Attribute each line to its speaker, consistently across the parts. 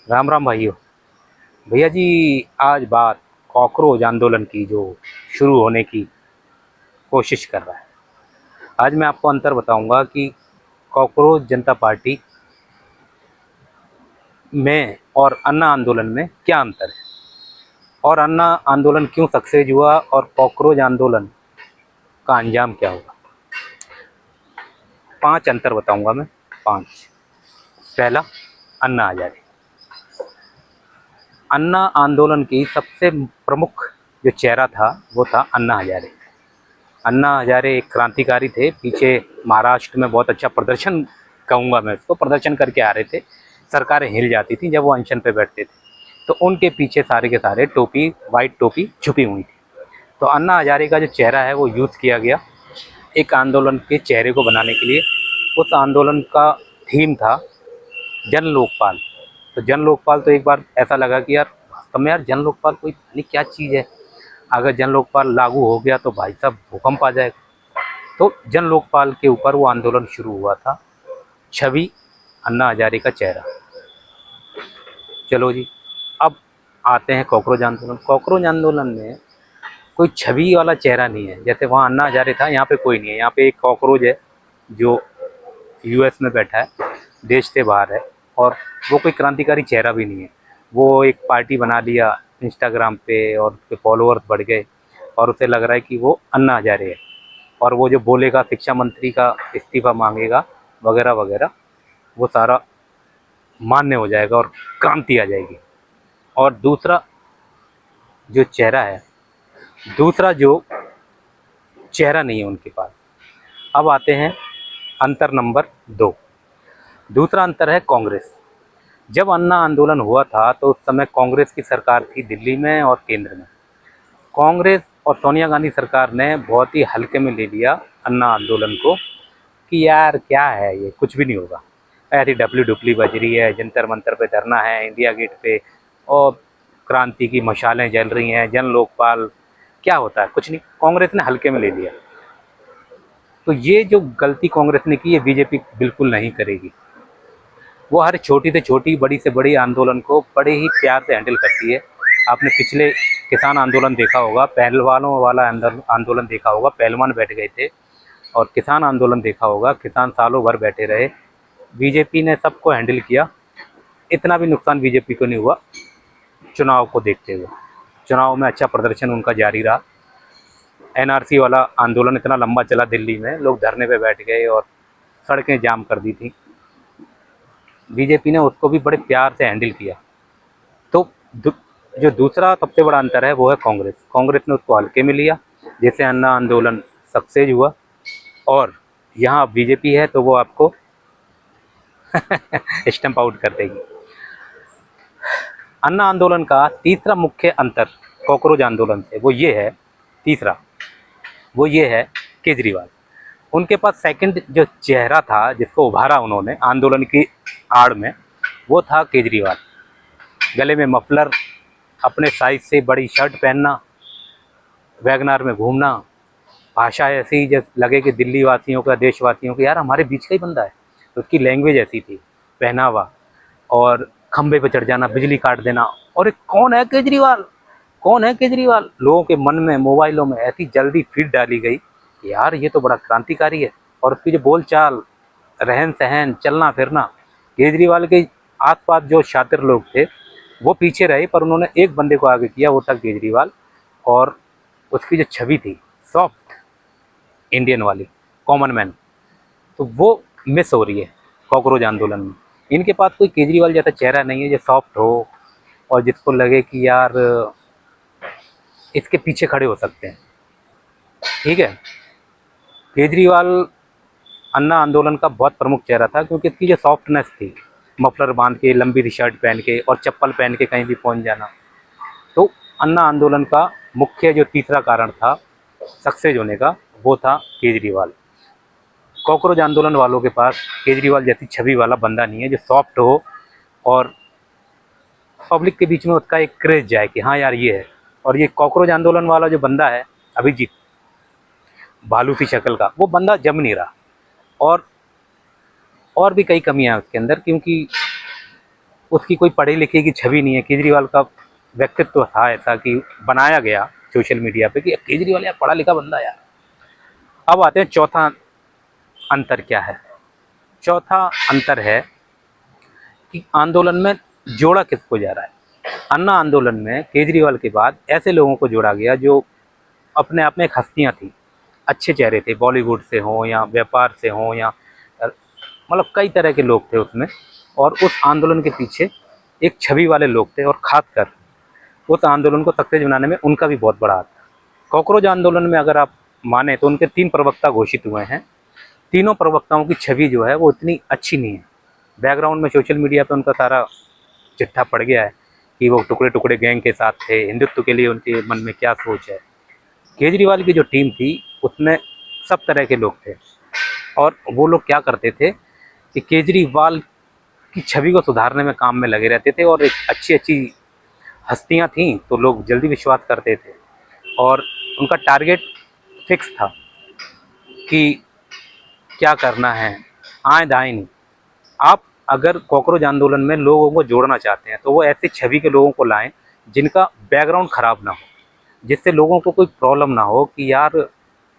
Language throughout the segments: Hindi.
Speaker 1: राम राम भाइयों। भैया जी, आज बात कॉकरोच आंदोलन की जो शुरू होने की कोशिश कर रहा है। आज मैं आपको अंतर बताऊंगा कि कॉकरोच जनता पार्टी में और अन्ना आंदोलन में क्या अंतर है, और अन्ना आंदोलन क्यों सक्सेस हुआ और कॉकरोच आंदोलन का अंजाम क्या होगा। 5 अंतर बताऊंगा मैं। 5। पहला, अन्ना हजारे। अन्ना आंदोलन की सबसे प्रमुख जो चेहरा था वो था अन्ना हजारे। अन्ना हजारे एक क्रांतिकारी थे। पीछे महाराष्ट्र में बहुत अच्छा प्रदर्शन, कहूँगा मैं उसको, प्रदर्शन करके आ रहे थे। सरकारें हिल जाती थी जब वो अनशन पे बैठते थे। तो उनके पीछे सारे के सारे टोपी, वाइट टोपी छुपी हुई थी। तो अन्ना हजारे का जो चेहरा है वो यूज़ किया गया एक आंदोलन के चेहरे को बनाने के लिए। उस आंदोलन का थीम था जन लोकपाल। तो जन लोकपाल, तो एक बार ऐसा लगा कि यार वास्तव में यार जन लोकपाल कोई नहीं क्या चीज़ है। अगर जन लोकपाल लागू हो गया तो भाई साहब भूकंप आ जाएगा। तो जन लोकपाल के ऊपर वो आंदोलन शुरू हुआ था। छवि अन्ना हजारे का चेहरा। चलो जी, अब आते हैं कॉकरोच आंदोलन। कॉकरोच आंदोलन में कोई छवि वाला चेहरा नहीं है। जैसे वहाँ अन्ना हजारे था, यहाँ पे कोई नहीं है। यहाँ पे एक कॉकरोच है जो यूएस में बैठा है, देश से बाहर है, और वो कोई क्रांतिकारी चेहरा भी नहीं है। वो एक पार्टी बना लिया इंस्टाग्राम पे और उसके फॉलोअर्स बढ़ गए और उसे लग रहा है कि वो अन्ना हजारे है, और वो जो बोलेगा शिक्षा मंत्री का इस्तीफा मांगेगा वगैरह वगैरह, वो सारा मान्य हो जाएगा और क्रांति आ जाएगी। और दूसरा जो चेहरा है, दूसरा जो चेहरा नहीं है उनके पास। अब आते हैं अंतर नंबर 2। दूसरा अंतर है कांग्रेस। जब अन्ना आंदोलन हुआ था तो उस समय कांग्रेस की सरकार थी दिल्ली में और केंद्र में। कांग्रेस और सोनिया गांधी सरकार ने बहुत ही हल्के में ले लिया अन्ना आंदोलन को कि यार क्या है ये, कुछ भी नहीं होगा। ऐसी डपली डुपली बज रही है, जंतर मंतर पे धरना है, इंडिया गेट पे, और क्रांति की मशालें जल रही हैं, जन लोकपाल, क्या होता है, कुछ नहीं। कांग्रेस ने हल्के में ले लिया। तो ये जो गलती कांग्रेस ने की, ये बीजेपी बिल्कुल नहीं करेगी। वो हर छोटी से छोटी, बड़ी से बड़ी आंदोलन को बड़े ही प्यार से हैंडल करती है। आपने पिछले किसान आंदोलन देखा होगा, पहलवानों वाला आंदोलन देखा होगा, पहलवान बैठ गए थे। और किसान आंदोलन देखा होगा, किसान सालों भर बैठे रहे। बीजेपी ने सबको हैंडल किया। इतना भी नुकसान बीजेपी को नहीं हुआ चुनाव को देखते हुए। चुनाव में अच्छा प्रदर्शन उनका जारी रहा। एनआरसी वाला आंदोलन इतना लंबा चला, दिल्ली में लोग धरने पे बैठ गए और सड़कें जाम कर दी थी। बीजेपी ने उसको भी बड़े प्यार से हैंडल किया। तो जो दूसरा सबसे बड़ा अंतर है वो है कांग्रेस। कांग्रेस ने उसको हल्के में लिया, जैसे अन्ना आंदोलन सक्सेस हुआ। और यहाँ बीजेपी है तो वो आपको स्टम्प आउट कर देगी। अन्ना आंदोलन का तीसरा मुख्य अंतर कॉकरोच आंदोलन से वो ये है, तीसरा वो ये है केजरीवाल। उनके पास सेकंड जो चेहरा था जिसको उभारा उन्होंने आंदोलन की आड़ में, वो था केजरीवाल। गले में मफलर, अपने साइज से बड़ी शर्ट पहनना, वैगनार में घूमना, भाषा ऐसी जैसे लगे कि दिल्ली वासियों का, देशवासियों का यार हमारे बीच का ही बंदा है। तो उसकी लैंग्वेज ऐसी थी, पहनावा, और खंबे पे चढ़ जाना, बिजली काट देना। और एक कौन है केजरीवाल, कौन है केजरीवाल, लोगों के मन में, मोबाइलों में ऐसी जल्दी फीड डाली गई कि यार ये तो बड़ा क्रांतिकारी है। और उसकी जो बोलचाल, रहन सहन, चलना फिरना, केजरीवाल के आसपास जो शातिर लोग थे वो पीछे रहे, पर उन्होंने एक बंदे को आगे किया, वो था केजरीवाल। और उसकी जो छवि थी सॉफ्ट इंडियन वाली, कॉमन मैन, तो वो मिस हो रही है कॉकरोच आंदोलन में। इनके पास कोई केजरीवाल जैसा चेहरा नहीं है जो सॉफ्ट हो और जिसको लगे कि यार इसके पीछे खड़े हो सकते हैं। ठीक है, केजरीवाल अन्ना आंदोलन का बहुत प्रमुख चेहरा था क्योंकि इसकी जो सॉफ्टनेस थी, मफलर बांध के, लंबी टी शर्ट पहन के और चप्पल पहन के कहीं भी पहुंच जाना। तो अन्ना आंदोलन का मुख्य जो तीसरा कारण था सक्सेस होने का, वो था केजरीवाल। कॉकरोच आंदोलन वालों के पास केजरीवाल जैसी छवि वाला बंदा नहीं है जो सॉफ्ट हो और पब्लिक के बीच में उसका एक क्रेज जाए कि हाँ यार ये है। और ये कॉकरोच आंदोलन वाला जो बंदा है अभिजीत, भालू की शक्ल का, वो बंदा जम नहीं रहा। और भी कई कमियां हैं उसके अंदर, क्योंकि उसकी कोई पढ़े लिखे की छवि नहीं है। केजरीवाल का व्यक्तित्व था ऐसा कि बनाया गया सोशल मीडिया पे कि केजरीवाल यार पढ़ा लिखा बंदा यार। अब आते हैं चौथा अंतर क्या है। चौथा अंतर है कि आंदोलन में जोड़ा किसको जा रहा है। अन्ना आंदोलन में केजरीवाल के बाद ऐसे लोगों को जोड़ा गया जो अपने आप में एक हस्तियाँ थी, अच्छे चेहरे थे, बॉलीवुड से हों या व्यापार से हों या मतलब कई तरह के लोग थे उसमें। और उस आंदोलन के पीछे एक छवि वाले लोग थे और ख़ासकर उस आंदोलन को सक्सेस बनाने में उनका भी बहुत बड़ा हाथ था। कॉकरोच आंदोलन में अगर आप माने तो उनके 3 प्रवक्ता घोषित हुए हैं। तीनों प्रवक्ताओं की छवि जो है वो इतनी अच्छी नहीं है। बैकग्राउंड में सोशल मीडिया पे उनका सारा चिट्ठा पड़ गया है कि वो टुकड़े टुकड़े गैंग के साथ थे, हिंदुत्व के लिए उनके मन में क्या सोच है। केजरीवाल की जो टीम थी उसमें सब तरह के लोग थे और वो लोग क्या करते थे कि केजरीवाल की छवि को सुधारने में काम में लगे रहते थे और एक अच्छी अच्छी हस्तियां थीं तो लोग जल्दी विश्वास करते थे और उनका टारगेट फिक्स था कि क्या करना है, आए दाएं नहीं। आप अगर कॉकरोच आंदोलन में लोगों को जोड़ना चाहते हैं तो वो ऐसे छवि के लोगों को लाएं जिनका बैकग्राउंड खराब ना हो, जिससे लोगों को कोई प्रॉब्लम ना हो कि यार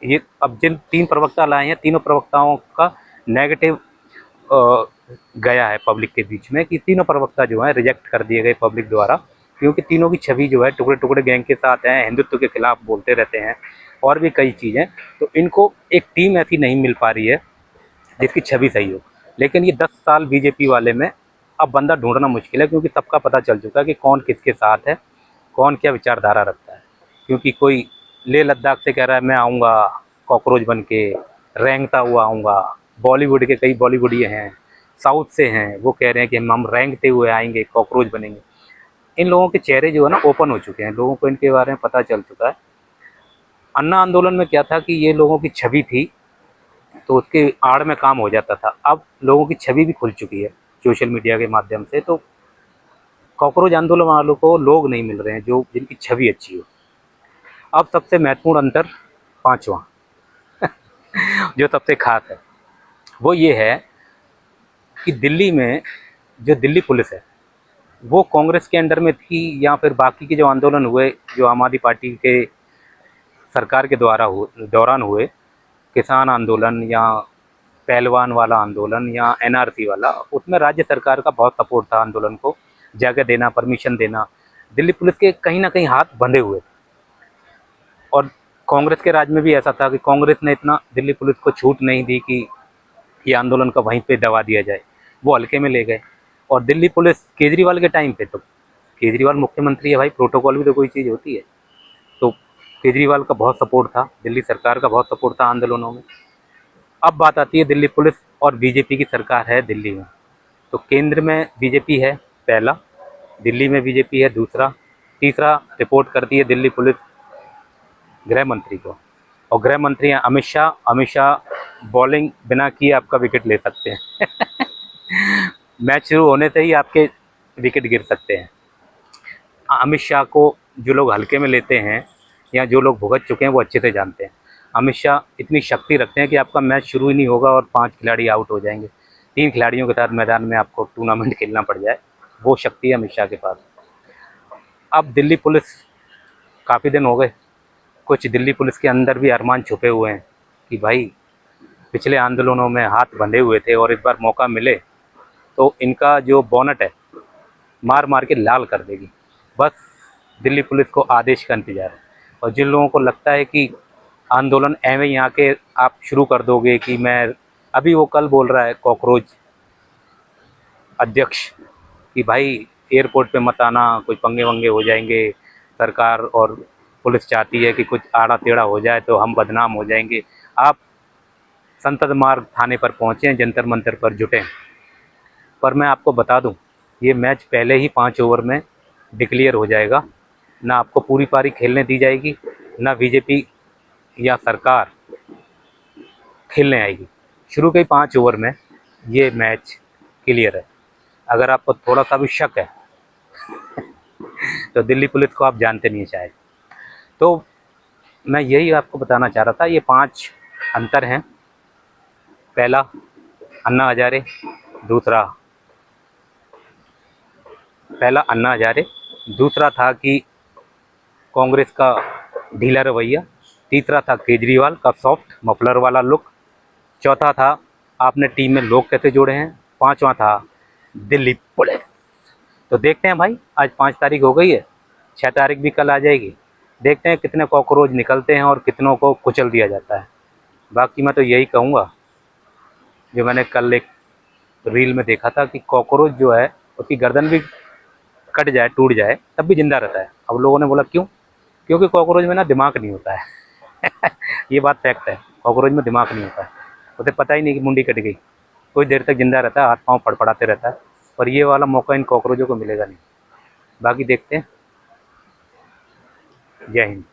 Speaker 1: ये अब जिन 3 प्रवक्ता लाए हैं तीनों प्रवक्ताओं का नेगेटिव गया है पब्लिक के बीच में कि तीनों प्रवक्ता जो हैं रिजेक्ट कर दिए गए पब्लिक द्वारा, क्योंकि तीनों की छवि जो है टुकड़े टुकड़े गैंग के साथ है, हिंदुत्व के खिलाफ बोलते रहते हैं और भी कई चीज़ें। तो इनको एक टीम ऐसी नहीं मिल पा रही है जिसकी छवि सही हो। लेकिन ये 10 साल बीजेपी वाले में अब बंदा ढूंढना मुश्किल है क्योंकि सबका पता चल चुका है कि कौन किसके साथ है, कौन क्या विचारधारा रखता है। क्योंकि कोई लेह लद्दाख से कह रहा है मैं आऊँगा कॉकरोच बन के, रेंगता हुआ आऊँगा। बॉलीवुड के कई बॉलीवुडिये हैं, साउथ से हैं, वो कह रहे हैं कि हम रेंगते हुए आएंगे, कॉकरोच बनेंगे। इन लोगों के चेहरे जो है ना ओपन हो चुके हैं, लोगों को इनके बारे में पता चल चुका है। अन्ना आंदोलन में क्या था कि ये लोगों की छवि थी तो उसके आड़ में काम हो जाता था। अब लोगों की छवि भी खुल चुकी है सोशल मीडिया के माध्यम से, तो कॉकरोच आंदोलन वालों को लोग नहीं मिल रहे हैं जो जिनकी छवि अच्छी हो। अब सबसे महत्वपूर्ण अंतर पांचवा जो सबसे खास है वो ये है कि दिल्ली में जो दिल्ली पुलिस है वो कांग्रेस के अंडर में थी या फिर बाकी के जो आंदोलन हुए जो आम आदमी पार्टी के सरकार के दौरान हुए, किसान आंदोलन या पहलवान वाला आंदोलन या एनआरसी वाला, उसमें राज्य सरकार का बहुत सपोर्ट था आंदोलन को जगह देना, परमिशन देना। दिल्ली पुलिस के कहीं ना कहीं हाथ बंधे हुए और कांग्रेस के राज में भी ऐसा था कि कांग्रेस ने इतना दिल्ली पुलिस को छूट नहीं दी कि ये आंदोलन का वहीं पे दबा दिया जाए, वो हल्के में ले गए। और दिल्ली पुलिस केजरीवाल के टाइम पे तो केजरीवाल मुख्यमंत्री है भाई, प्रोटोकॉल भी तो कोई चीज़ होती है। तो केजरीवाल का बहुत सपोर्ट था, दिल्ली सरकार का बहुत सपोर्ट था आंदोलनों में। अब बात आती है दिल्ली पुलिस और बीजेपी की सरकार है दिल्ली में, तो केंद्र में बीजेपी है पहला, दिल्ली में बीजेपी है दूसरा, तीसरा रिपोर्ट करती है दिल्ली पुलिस गृह मंत्री को। और गृह मंत्री हैं अमित शाह बॉलिंग बिना किए आपका विकेट ले सकते हैं मैच शुरू होने से ही आपके विकेट गिर सकते हैं। अमित शाह को जो लोग हल्के में लेते हैं या जो लोग भुगत चुके हैं वो अच्छे से जानते हैं। अमित शाह इतनी शक्ति रखते हैं कि आपका मैच शुरू ही नहीं होगा और 5 खिलाड़ी आउट हो जाएंगे, 3 खिलाड़ियों के साथ मैदान में आपको टूर्नामेंट खेलना पड़ जाए, वो शक्ति है अमित शाह के पास। अब दिल्ली पुलिस काफ़ी दिन हो गए, कुछ दिल्ली पुलिस के अंदर भी अरमान छुपे हुए हैं कि भाई पिछले आंदोलनों में हाथ बंधे हुए थे और इस बार मौका मिले तो इनका जो बोनट है मार मार के लाल कर देगी। बस दिल्ली पुलिस को आदेश का इंतजार है। और जिन लोगों को लगता है कि आंदोलन एवं ही आके आप शुरू कर दोगे कि मैं, अभी वो कल बोल रहा है कॉकरोच अध्यक्ष कि भाई एयरपोर्ट पे मत आना, कुछ पंगे वंगे हो जाएंगे, सरकार और पुलिस चाहती है कि कुछ आड़ा टेढ़ा हो जाए तो हम बदनाम हो जाएंगे। आप संसद मार्ग थाने पर पहुँचे, जंतर मंतर पर जुटे। पर मैं आपको बता दूं ये मैच पहले ही 5 ओवर में डिक्लेयर हो जाएगा, ना आपको पूरी पारी खेलने दी जाएगी, ना बीजेपी या सरकार खेलने आएगी। शुरू के ही 5 ओवर में ये मैच क्लियर है। अगर आपको थोड़ा सा भी शक है तो दिल्ली पुलिस को आप जानते नहीं शायद। तो मैं यही आपको बताना चाह रहा था, ये 5 अंतर हैं। पहला अन्ना हजारे, दूसरा पहला अन्ना हजारे, दूसरा था कि कांग्रेस का ढीला रवैया, तीसरा था केजरीवाल का सॉफ्ट मफलर वाला लुक, चौथा था आपने टीम में लोग कैसे जोड़े हैं, पांचवा था दिल्ली पुलिस। तो देखते हैं भाई, आज 5 तारीख हो गई है, 6 तारीख भी कल आ जाएगी। देखते हैं कितने कॉकरोच निकलते हैं और कितनों को कुचल दिया जाता है। बाकी मैं तो यही कहूँगा, जो मैंने कल एक रील में देखा था कि कॉकरोच जो है उसकी गर्दन भी कट जाए, टूट जाए, तब भी जिंदा रहता है। अब लोगों ने बोला क्यों? क्योंकि कॉकरोच में ना दिमाग नहीं होता है। ये बात फैक्ट है, कॉकरोच में दिमाग नहीं होता है। उसे पता ही नहीं कि मुंडी कट गई, कुछ देर तक जिंदा रहता है, हाथ पाँव फड़फड़ाते रहता है। और ये वाला मौका इन कॉकरोचों को मिलेगा नहीं। बाकी देखते हैं। जय हिंद।